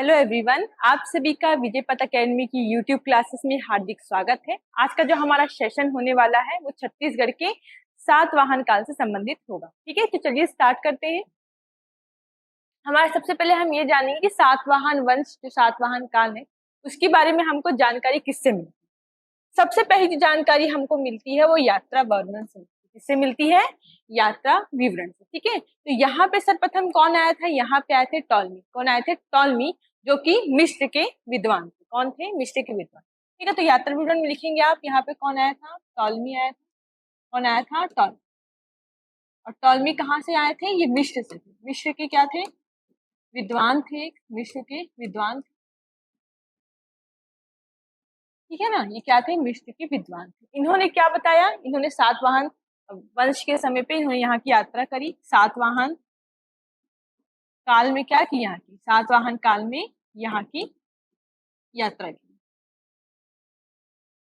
Hello everyone, आप सभी का विजय पथ अकेडमी की यूट्यूब क्लासेस में हार्दिक स्वागत है। आज का जो हमारा सेशन होने वाला है वो छत्तीसगढ़ के सातवाहन काल से संबंधित होगा। ठीक है, तो चलिए स्टार्ट करते हैं। हमारा सबसे पहले हम ये जानेंगे कि सातवाहन वंश जो सातवाहन काल है उसके बारे में हमको जानकारी किससे मिलती है। सबसे पहली जो जानकारी हमको मिलती है वो यात्रा वर्णन से। किससे मिलती है? यात्रा विवरण से। ठीक है, तो यहाँ पे सर्वप्रथम कौन आया था? यहाँ पे आए थे टॉलमी। कौन आए थे? टॉलमी, जो कि मिस्र के विद्वान थे। कौन थे? मिस्र के विद्वान। ठीक है, तो यात्रा विवरण में लिखेंगे आप यहाँ पे कौन आया था? टॉलमी आया था। कौन आया था? टॉलमी। और टॉलमी कहाँ से आए थे? ये मिस्र से थे। मिस्र के क्या थे? विद्वान थे। मिस्र के विद्वान थे। ठीक है ना, ये क्या थे? मिस्र के विद्वान थे। इन्होंने क्या बताया? इन्होंने सातवाहन वंश के समय पे इन्होंने यहाँ की यात्रा करी। सातवाहन काल में क्या की? यहाँ की सातवाहन काल में यहाँ की यात्रा की।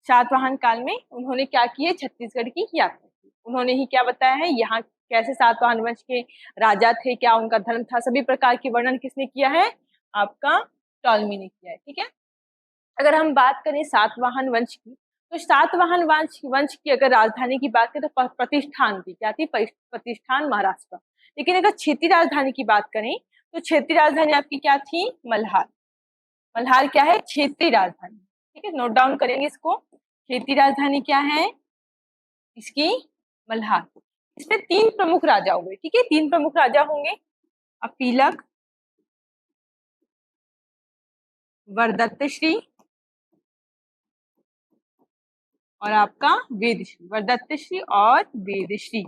सातवाहन काल में उन्होंने क्या किए? छत्तीसगढ़ की यात्रा की। उन्होंने ही क्या बताया है? यहाँ कैसे सातवाहन वंश के राजा थे, क्या उनका धर्म था, सभी प्रकार के वर्णन किसने किया है? आपका टॉलमी ने किया है। ठीक है, अगर हम बात करें सातवाहन वंश की, तो सातवाहन वंश की अगर राजधानी की बात करें तो प्रतिष्ठान थी। क्या थी? प्रतिष्ठान, महाराष्ट्र। लेकिन अगर क्षेत्रीय राजधानी की बात करें तो क्षेत्रीय राजधानी आपकी क्या थी? मल्हार। मल्हार क्या है? क्षेत्रीय राजधानी। ठीक है, नोट डाउन करेंगे इसको। क्षेत्रीय राजधानी क्या है इसकी? मल्हार। इसमें तीन प्रमुख राजा हुए। ठीक है, तीन प्रमुख राजा होंगे, अपीलक, वरदत्तश्री और आपका वेदश्री। वरदत्तश्री और वेदश्री।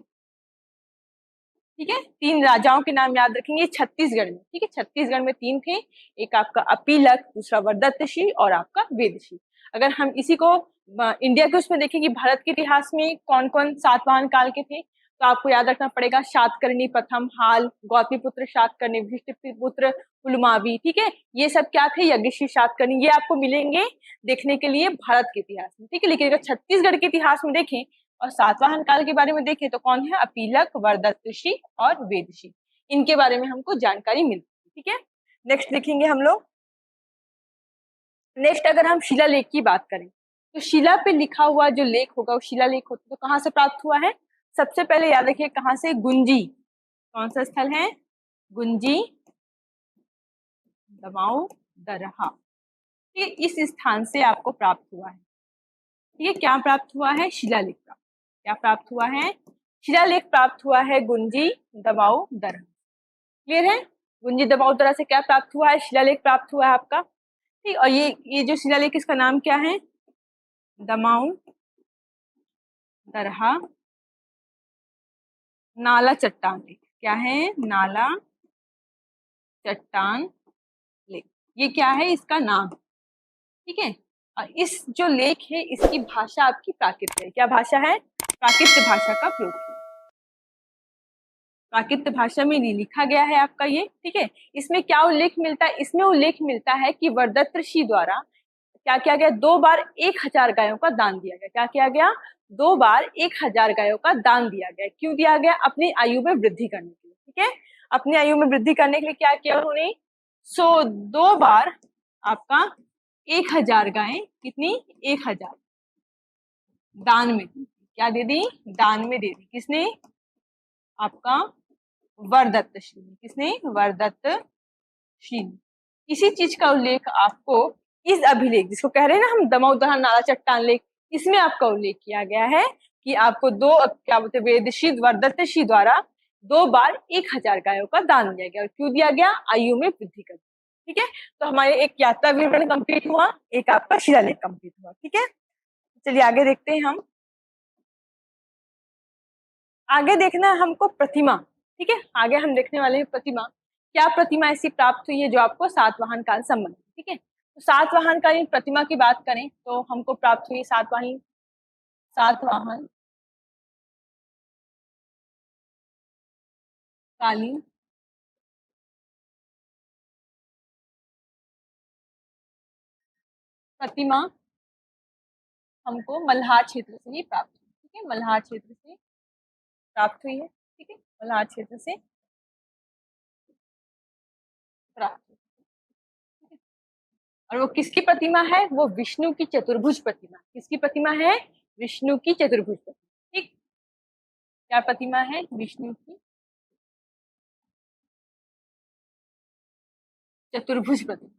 ठीक है, तीन राजाओं के नाम याद रखेंगे छत्तीसगढ़ में। ठीक है, छत्तीसगढ़ में तीन थे, एक आपका अपीलक, दूसरा वरदत्तश्री और आपका वेदश्री। अगर हम इसी को इंडिया के उसमें देखें कि भारत के इतिहास में कौन कौन सातवाहन काल के थे, तो आपको याद रखना पड़ेगा शातकर्णी प्रथम, हाल, गौतमीपुत्र शातकर्णी, वशिष्ठपुत्र पुलमावी। ठीक है, ये सब क्या थे? यज्ञश्री शातकर्णी। ये आपको मिलेंगे देखने के लिए भारत के इतिहास में। ठीक है, लेकिन अगर छत्तीसगढ़ के इतिहास में देखें और सातवाहन काल के बारे में देखें तो कौन है? अपीलक, वरदत्तश्री और वेदश्री। इनके बारे में हमको जानकारी मिलती है। ठीक है, नेक्स्ट देखेंगे हम लोग। नेक्स्ट अगर हम शिलालेख की बात करें तो शिला पे लिखा हुआ जो लेख होगा वो शिलालेख होता है। तो कहाँ से प्राप्त हुआ है? सबसे पहले याद रखिए कहाँ से? गुंजी। कौन सा स्थल है? गुंजी दमाऊ दरहा। ये इस स्थान से आपको प्राप्त हुआ है। ये क्या प्राप्त हुआ है? शिलालेख का। क्या प्राप्त हुआ है? शिलालेख प्राप्त हुआ है गुंजी दमाऊ दरहा। क्लियर है? गुंजी दमाऊ दरहा से क्या प्राप्त हुआ है? शिलालेख प्राप्त हुआ है आपका। ठीक, और ये जो शिलालेख इसका नाम क्या है? दमाऊ दरहा नाला चट्टान लेख। क्या है? नाला चट्टान लेख। ये क्या है? इसका नाम। ठीक है, और इस जो लेख है इसकी भाषा आपकी प्राकृत है। क्या भाषा है? प्राकृत भाषा का प्रयोग किया। प्राकृत भाषा में लिखा गया है आपका ये। ठीक है, इसमें क्या उल्लेख मिलता है? इसमें उल्लेख मिलता है कि वरदत्तश्री द्वारा क्या किया गया? 2 बार 1000 गायों का दान दिया गया। क्या किया गया? 2 बार 1000 गायों का दान दिया गया। क्यों दिया गया? अपनी आयु में वृद्धि करने के लिए। ठीक है, अपनी आयु में वृद्धि करने के लिए क्या किया उन्होंने? 2 बार आपका 1000 गायें, कितनी? 1000 दान में दी। क्या दे दी? दान में दे दी। किसने? आपका वरदत्तश्री ने। किसने? वरदत्तश्री ने। इसी चीज का उल्लेख आपको इस अभिलेख, जिसको कह रहे हैं ना हम दमाऊ दरहा नाला चट्टान लेख, इसमें आपका उल्लेख किया गया है कि आपको क्या बोलते हैं, वेदश्री वरदत्तश्री द्वारा 2 बार 1000 गायों का दान दिया गया। और क्यों दिया गया? आयु में वृद्धि कर। ठीक है, तो हमारे एक यात्रा विवरण कंप्लीट हुआ, एक आपका शिलालेख कंप्लीट हुआ। ठीक है, चलिए आगे देखते हैं हम। आगे देखना है हमको प्रतिमा। ठीक है, आगे हम देखने वाले हैं प्रतिमा। क्या प्रतिमा ऐसी प्राप्त हुई है जो आपको सातवाहन काल संबंधित। ठीक है, तो सातवाहन कालीन प्रतिमा की बात करें तो हमको प्राप्त हुई सातवाहन कालीन प्रतिमा हमको मल्हार क्षेत्र से ही प्राप्त हुई। ठीक है, मल्हार क्षेत्र से प्राप्त हुई है। ठीक है, मल्हार क्षेत्र से प्राप्त हुई। और वो किसकी प्रतिमा है? वो विष्णु की चतुर्भुज प्रतिमा। किसकी प्रतिमा है? विष्णु की चतुर्भुज प्रतिमा। ठीक, क्या प्रतिमा है? विष्णु की चतुर्भुज प्रतिमा।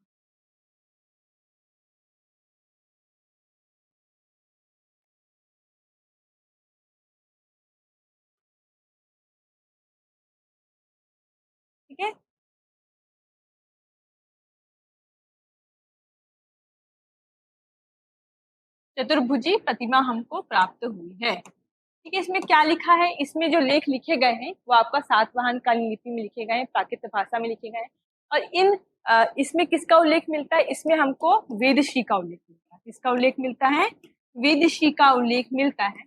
ठीक है, चतुर्भुजी प्रतिमा हमको प्राप्त हुई है। ठीक है, इसमें क्या लिखा है? इसमें जो लेख लिखे गए हैं वो आपका सातवाहन कालीन लिपि में लिखे गए हैं, प्राकृत भाषा में लिखे गए हैं। और इसमें किसका उल्लेख मिलता है? इसमें हमको वेदश्री का उल्लेख मिलता है। किसका उल्लेख मिलता है? वेदश्री का उल्लेख मिलता है।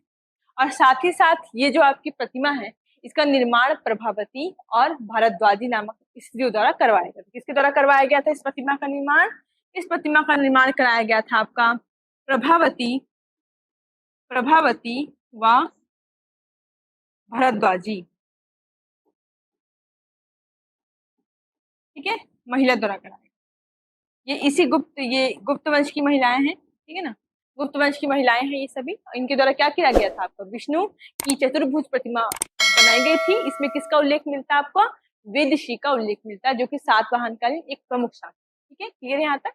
और साथ ही साथ ये जो आपकी प्रतिमा है, इसका निर्माण प्रभावती और भारद्वाजी नामक स्त्रियों द्वारा करवाया गया था। किसके द्वारा करवाया गया था इस प्रतिमा का निर्माण? इस प्रतिमा का निर्माण कराया गया था आपका प्रभावती प्रभावती व भारद्वाजी। ठीक है, महिला द्वारा कराया। ये गुप्त वंश की महिलाएं हैं। ठीक है ना, गुप्त वंश की महिलाएं हैं ये सभी। इनके द्वारा क्या किया गया था? आपको विष्णु की चतुर्भुज प्रतिमा बनाई गई थी। इसमें किसका उल्लेख मिलता है? आपको वेदश्री का उल्लेख मिलता है, जो कि सातवाहन कालीन एक प्रमुख शासक। ठीक है, क्लियर है यहाँ तक?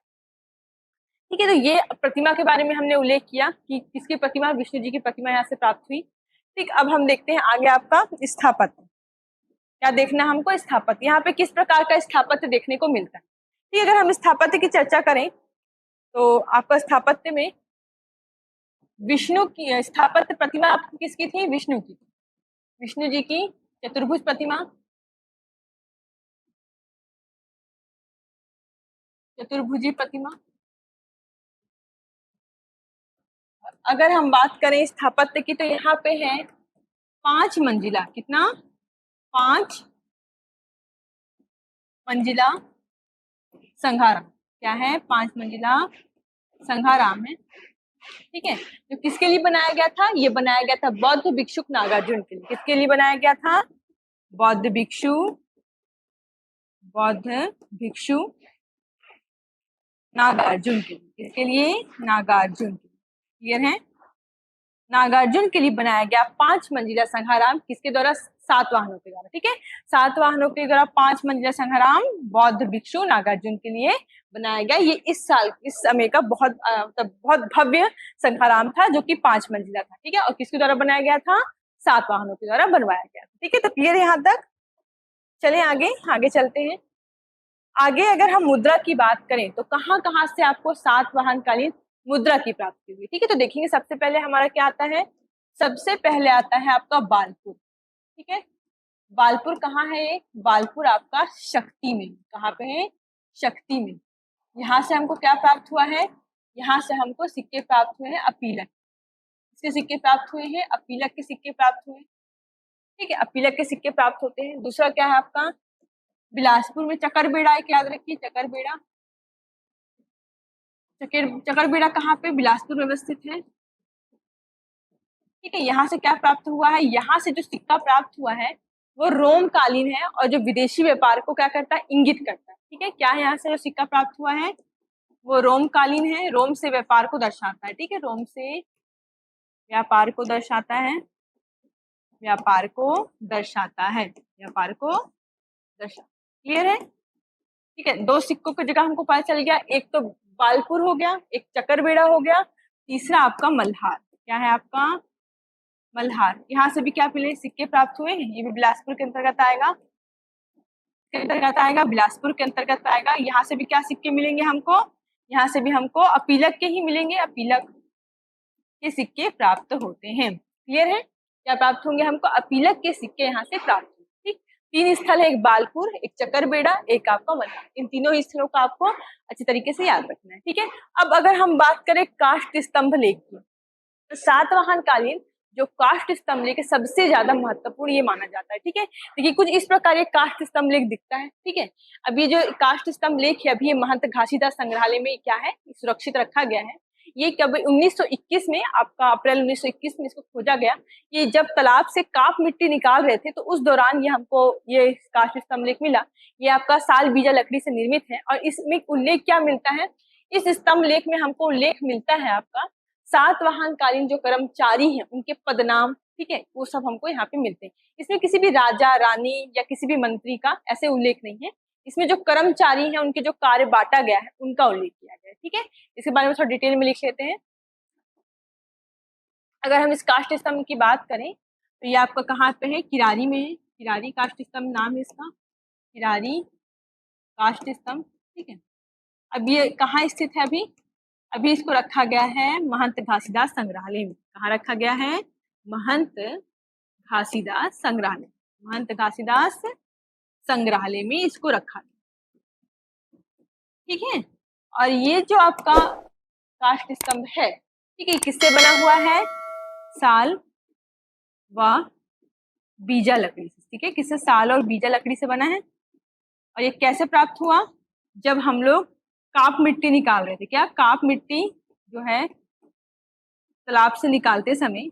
ठीक है, तो ये प्रतिमा के बारे में हमने उल्लेख किया कि किसकी प्रतिमा? विष्णु जी की प्रतिमा यहाँ से प्राप्त हुई। ठीक, अब हम देखते हैं आगे आपका स्थापत्य। क्या देखना हमको? स्थापत्य। यहाँ पे किस प्रकार का स्थापत्य देखने को मिलता है? ठीक, अगर हम स्थापत्य की चर्चा करें तो आपका स्थापत्य में विष्णु की स्थापत्य प्रतिमा आपकी किसकी थी? विष्णु की। विष्णु जी की चतुर्भुज प्रतिमा, चतुर्भुजी प्रतिमा। अगर हम बात करें स्थापत्य की तो यहाँ पे है 5 मंजिला। कितना? 5 मंजिला संघाराम। क्या है? 5 मंजिला संघाराम है। ठीक है, तो किसके लिए बनाया गया था? ये बनाया गया था बौद्ध भिक्षुक नागार्जुन के लिए। किसके लिए बनाया गया था? बौद्ध भिक्षु नागार्जुन के लिए। किसके लिए? नागार्जुन के लिए। क्लियर है? नागार्जुन के लिए बनाया गया 5 मंजिला संघाराम। किसके द्वारा? सातवाहनों के द्वारा। ठीक है, सातवाहनों के द्वारा 5 मंजिला संघाराम बौद्ध भिक्षु नागार्जुन के लिए बनाया गया। ये इस समय का बहुत भव्य संघाराम था, जो कि 5 मंजिला था। ठीक है, और किसके द्वारा बनाया गया था? सातवाहनों के द्वारा बनवाया गया। ठीक है, तो क्लियर है यहाँ तक? चले आगे चलते हैं। आगे अगर हम मुद्रा की बात करें तो कहाँ कहाँ से आपको सातवाहन कालीन मुद्रा की प्राप्ति हुई? ठीक है, तो देखेंगे सबसे पहले हमारा क्या आता है? सबसे पहले आता है आपका बालपुर। ठीक है, बालपुर कहाँ है? बालपुर आपका शक्ति में। कहाँ पे है? शक्ति में। यहाँ से हमको क्या प्राप्त हुआ है? यहाँ से हमको सिक्के प्राप्त हुए हैं अपीलक। इसके सिक्के प्राप्त हुए हैं, अपीलक के सिक्के प्राप्त हुए। ठीक है, अपीलक के सिक्के प्राप्त होते हैं। दूसरा क्या है आपका? बिलासपुर में चकरबेड़ा एक याद रखिए, चकरबेड़ा। चकरबेड़ा कहाँ पे? बिलासपुर में अवस्थित है। ठीक है, यहाँ से क्या प्राप्त हुआ है? यहाँ से जो सिक्का प्राप्त हुआ है वो रोम कालीन है, और जो विदेशी व्यापार को क्या करता है? इंगित करता है। ठीक है, क्या है? यहाँ से जो सिक्का प्राप्त हुआ है वो रोम कालीन है, रोम से व्यापार को दर्शाता है। ठीक है, रोम से व्यापार को दर्शाता है, व्यापार को दर्शाता है, व्यापार को दर्शा। क्लियर है? ठीक है, 2 सिक्कों की जगह हमको पता चल गया। एक तो बालपुर हो गया, एक चकरबेड़ा हो गया, तीसरा आपका मल्हार। क्या है आपका? मल्हार। यहाँ से भी क्या मिले? सिक्के प्राप्त हुए। ये भी बिलासपुर के अंतर्गत आएगा, बिलासपुर के अंतर्गत आएगा। यहाँ से भी क्या सिक्के मिलेंगे हमको? यहाँ से भी हमको अपीलक के ही मिलेंगे, अपीलक के सिक्के प्राप्त होते हैं। क्लियर है? क्या प्राप्त होंगे हमको? अपीलक के सिक्के यहाँ से प्राप्त होंगे। ठीक, 3 स्थल है, एक बालपुर, एक चकरबेड़ा, एक आपका मल्हार। इन तीनों ही स्थलों का आपको अच्छी तरीके से याद रखना है। ठीक है, अब अगर हम बात करें काष्ठ स्तंभ लेख की, तो सातवाहन कालीन जो काष्ठ स्तंभ लेख सबसे ज्यादा महत्वपूर्ण ये माना जाता है। ठीक है, देखिए कुछ इस प्रकार ये काष्ठ स्तंभ लेख दिखता है। ठीक है, अब ये जो काष्ठ स्तंभ लेख है, अभी ये महंत घासीदास संग्रहालय में क्या है? सुरक्षित रखा गया है। ये कब? 1921 में, आपका अप्रैल 1921 में इसको खोजा गया। ये जब तालाब से काप मिट्टी निकाल रहे थे तो उस दौरान ये हमको ये काष्ठ स्तंभ लेख मिला। ये आपका साल बीजा लकड़ी से निर्मित है, और इसमें उल्लेख क्या मिलता है? इस स्तंभ लेख में हमको उल्लेख मिलता है आपका सातवाहन कालीन जो कर्मचारी हैं उनके पदनाम, ठीक है, वो सब हमको यहाँ पे मिलते हैं। इसमें किसी भी राजा रानी या किसी भी मंत्री का ऐसे उल्लेख नहीं है। इसमें जो कर्मचारी हैं उनके जो कार्य बांटा गया है उनका उल्लेख किया गया है, ठीक है। इसके बारे में थोड़ा डिटेल में लिख लेते हैं। अगर हम इस काष्ठ स्तंभ की बात करें तो ये आपका कहाँ पे है, किरारी में है। किरारी काष्ठ स्तंभ नाम है इसका, किरारी काष्ठ स्तंभ, ठीक है। अब ये कहाँ स्थित है अभी, अभी इसको रखा गया है महंत घासीदास संग्रहालय में। कहाँ रखा गया है, महंत घासीदास संग्रहालय, महंत घासीदास संग्रहालय में इसको रखा गया, ठीक है। और ये जो आपका काष्ठ स्तंभ है, ठीक है, किससे बना हुआ है, साल व बीजा लकड़ी से, ठीक है, किससे, साल और बीजा लकड़ी से बना है। और ये कैसे प्राप्त हुआ, जब हम लोग काप मिट्टी निकाल रहे थे, क्या काप मिट्टी जो है तालाब से निकालते समय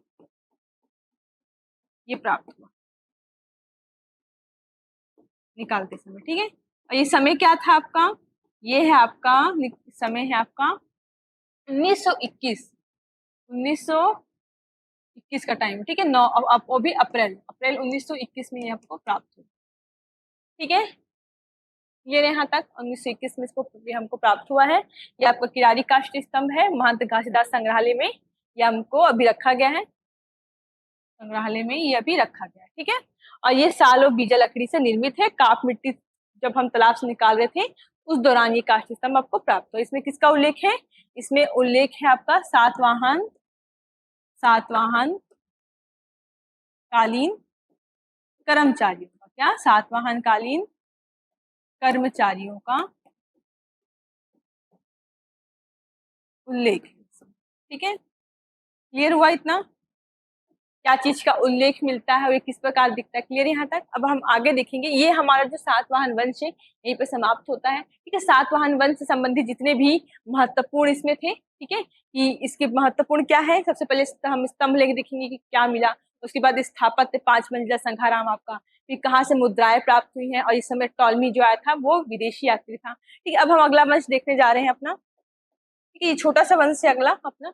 ये प्राप्त हुआ, निकालते समय, ठीक है। और ये समय क्या था आपका, ये है आपका समय है आपका 1921, 1921 का टाइम, ठीक है। 9 अब वो भी अप्रैल 1921 में ये आपको प्राप्त हुआ, ठीक है। ये यहाँ तक 1921 में इसको ये हमको प्राप्त हुआ है। ये आपका किरारी काष्ठ स्तंभ है, महंत घासीदास संग्रहालय में ये हमको अभी रखा गया है, संग्रहालय में ये अभी रखा गया है, ठीक है। और ये साल और बीजा लकड़ी से निर्मित है। काप मिट्टी जब हम तालाब से निकाल रहे थे उस दौरान ये काष्ठ स्तंभ आपको प्राप्त हुआ। इसमें किसका उल्लेख है, इसमें उल्लेख है आपका सातवाहन कालीन कर्मचारियों का, क्या, सातवाहन कालीन कर्मचारियों का उल्लेख है, ठीक है। क्लियर हुआ इतना, क्या चीज का उल्लेख मिलता है और ये किस प्रकार दिखता है, क्लियर यहाँ तक। अब हम आगे देखेंगे, ये हमारा जो सातवाहन वंश है यहीं पे समाप्त होता है, ठीक है। सातवाहन वंश से संबंधित जितने भी महत्वपूर्ण इसमें थे, ठीक है, कि इसके महत्वपूर्ण क्या है, सबसे पहले हम स्तंभ लेके देखेंगे कि क्या मिला। उसके बाद स्थापत्य 5 मंजिला संघाराम आपका, फिर कहाँ से मुद्राएं प्राप्त हुई हैं, और इस समय टॉलमी जो आया था वो विदेशी यात्री था, ठीक है। अब हम अगला वंश देखने जा रहे हैं अपना, ठीक है। ये छोटा सा वंश है अगला अपना,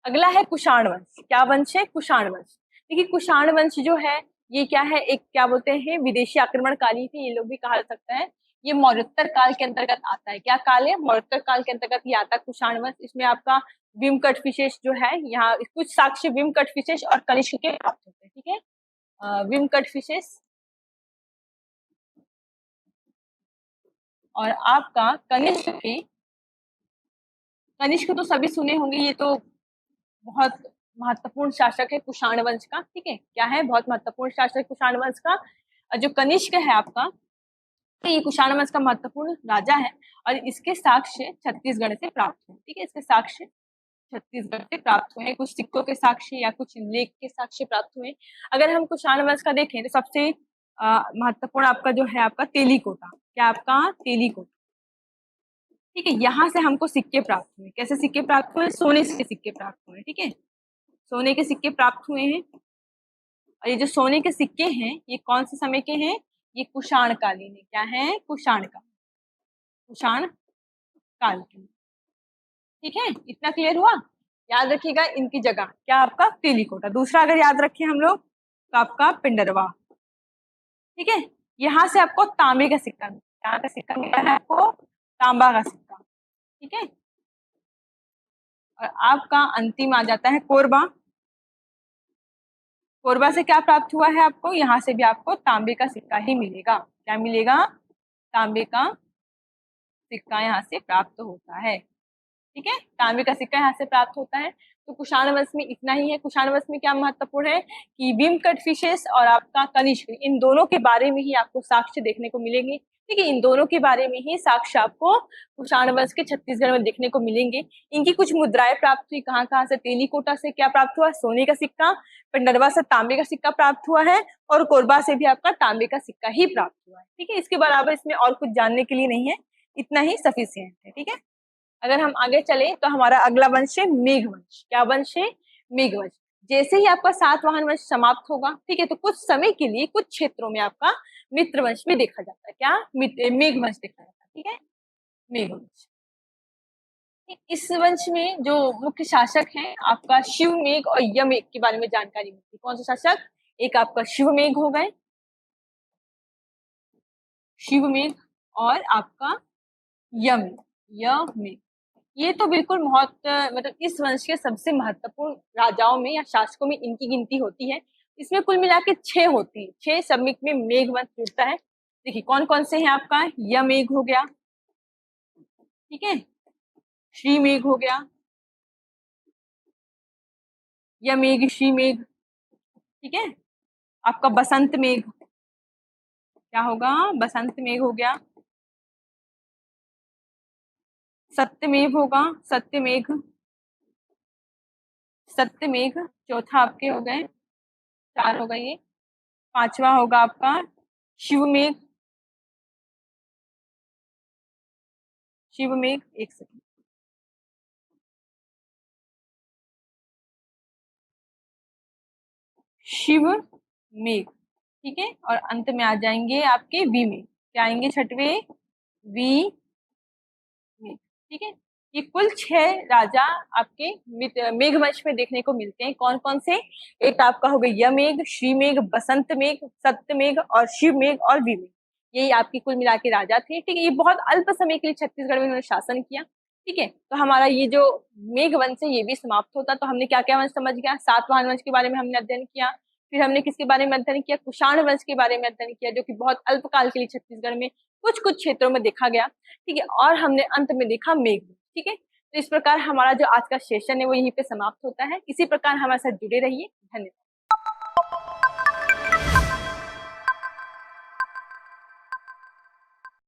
अगला है कुषाण वंश। क्या वंश है, कुषाण वंश। देखिए कुषाण वंश जो है ये क्या है, एक क्या बोलते हैं विदेशी आक्रमणकारी थे, ये लोग भी कहा जा सकता है। ये मौर्योत्तर काल के अंतर्गत आता है, क्या काल है, मौर्योत्तर काल के अंतर्गत ये आता है कुषाण वंश। इसमें आपका विमकट विशेष जो है, यहाँ कुछ साक्ष्य विमकट विशेष और कनिष्क के प्राप्त होते हैं, ठीक है। विमकट विशेष और आपका कनिष्क के, कनिष्क तो सभी सुने होंगे, ये तो बहुत महत्वपूर्ण शासक है कुषाण वंश का, ठीक है, क्या है, बहुत महत्वपूर्ण शासक कुषाण वंश का। जो कनिष्क है आपका, तो ये कुषाण वंश का महत्वपूर्ण राजा है और इसके साक्ष्य छत्तीसगढ़ से प्राप्त हुए, ठीक है, इसके साक्ष्य छत्तीसगढ़ से प्राप्त हुए, कुछ सिक्कों के साक्ष्य या कुछ लेख के साक्ष्य प्राप्त हुए। अगर हम कुषाण वंश का देखें तो सबसे महत्वपूर्ण आपका जो है आपका तेलीकोटा, क्या आपका तेलीकोटा, ठीक है। यहाँ से हमको सिक्के प्राप्त हुए, कैसे सिक्के प्राप्त हुए, सोने के सिक्के प्राप्त हुए, ठीक है, सोने के सिक्के प्राप्त हुए हैं। और ये जो सोने के सिक्के हैं ये कौन से समय के हैं, ये कुषाण कालीन है, क्या है, कुषाण काल, कुषाण काल के, ठीक है। इतना क्लियर हुआ, याद रखिएगा इनकी जगह क्या आपका तेलीकोटा। दूसरा अगर याद रखें हम लोग तो आपका पिंडरवा, ठीक है। यहाँ से आपको तांबे का सिक्का, यहाँ का सिक्का मिला है आपको तांबा का सिक्का, ठीक है। और आपका अंतिम आ जाता है कोरबा। कोरबा से क्या प्राप्त हुआ है आपको, यहाँ से भी आपको तांबे का सिक्का ही मिलेगा, क्या मिलेगा, तांबे का सिक्का यहाँ से प्राप्त होता है, ठीक है, तांबे का सिक्का यहाँ से प्राप्त होता है। तो कुषाण वंश में इतना ही है। कुषाण वंश में क्या महत्वपूर्ण है कि विमकट फिशेस और आपका कनिष्क, इन दोनों के बारे में ही आपको साक्ष्य देखने को मिलेंगे, ठीक है, इन दोनों के बारे में ही साक्ष्य आपको कुषाण वंश के छत्तीसगढ़ में देखने को मिलेंगे। इनकी कुछ मुद्राएं प्राप्त हुई, कहाँ कहाँ से, तेलीकोटा से क्या प्राप्त हुआ, सोने का सिक्का, पिंडरवा से तांबे का सिक्का प्राप्त हुआ है और कोरबा से भी आपका तांबे का सिक्का ही प्राप्त हुआ है, ठीक है। इसके बराबर इसमें और कुछ जानने के लिए नहीं है, इतना ही सफिशियंट है, ठीक है। अगर हम आगे चले तो हमारा अगला वंश है मेघवंश। क्या वंश है, मेघवंश। जैसे ही आपका सातवाहन वंश समाप्त होगा, ठीक है, तो कुछ समय के लिए कुछ क्षेत्रों में आपका मित्र वंश भी देखा जाता है, क्या, मेघवंश देखा जाता है, ठीक है, मेघवंश। इस वंश में जो मुख्य शासक हैं आपका शिवमेघ और यमेघ के बारे में जानकारी मिलती है। कौन सा शासक? एक आपका शिवमेघ हो गए, शिवमेघ, और आपका यमेघ। ये तो बिल्कुल बहुत मतलब इस वंश के सबसे महत्वपूर्ण राजाओं में या शासकों में इनकी गिनती होती है। इसमें कुल मिला के 6 होते हैं, 6 सबमिट में मेघ वंश जुड़ता है। देखिए कौन कौन से हैं आपका, यमेघ हो गया, ठीक है, श्रीमेघ हो गया, यमेघ श्रीमेघ, ठीक है, आपका बसंत मेघ, क्या होगा, बसंत मेघ हो गया, सत्यमेघ होगा, सत्यमेघ, सत्यमेघ, चौथा आपके हो गए, 4 हो गए ये। 5वां होगा आपका शिवमेघ, शिवमेघ, एक सेकंड, शिव मेघ, ठीक है, और अंत में आ जाएंगे आपके विमेघ, क्या आएंगे छठवें, विमेघ, ठीक है। ये कुल 6 राजा आपके मेघवंश में देखने को मिलते हैं। कौन कौन से? एक आपका हो गया यमेघ, श्रीमेघ, बसंत मेघ, सत्यमेघ और शिवमेघ और विमेघ। यही आपकी कुल मिला के राजा थे, ठीक है। ये बहुत अल्प समय के लिए छत्तीसगढ़ में उन्होंने शासन किया, ठीक है। तो हमारा ये जो मेघवंश है ये भी समाप्त होता। तो हमने क्या क्या वंश समझ गया, सातवाहन वंश के बारे में हमने अध्ययन किया, फिर हमने किसके बारे में अध्ययन किया, कुषाण वंश के बारे में अध्ययन किया, जो कि बहुत अल्पकाल के लिए छत्तीसगढ़ में कुछ कुछ क्षेत्रों में देखा गया, ठीक है। और हमने अंत में देखा मेघ, ठीक है। तो इस प्रकार हमारा जो आज का सेशन है वो यहीं पे समाप्त होता है। इसी प्रकार हमारे साथ जुड़े रहिए। धन्यवाद।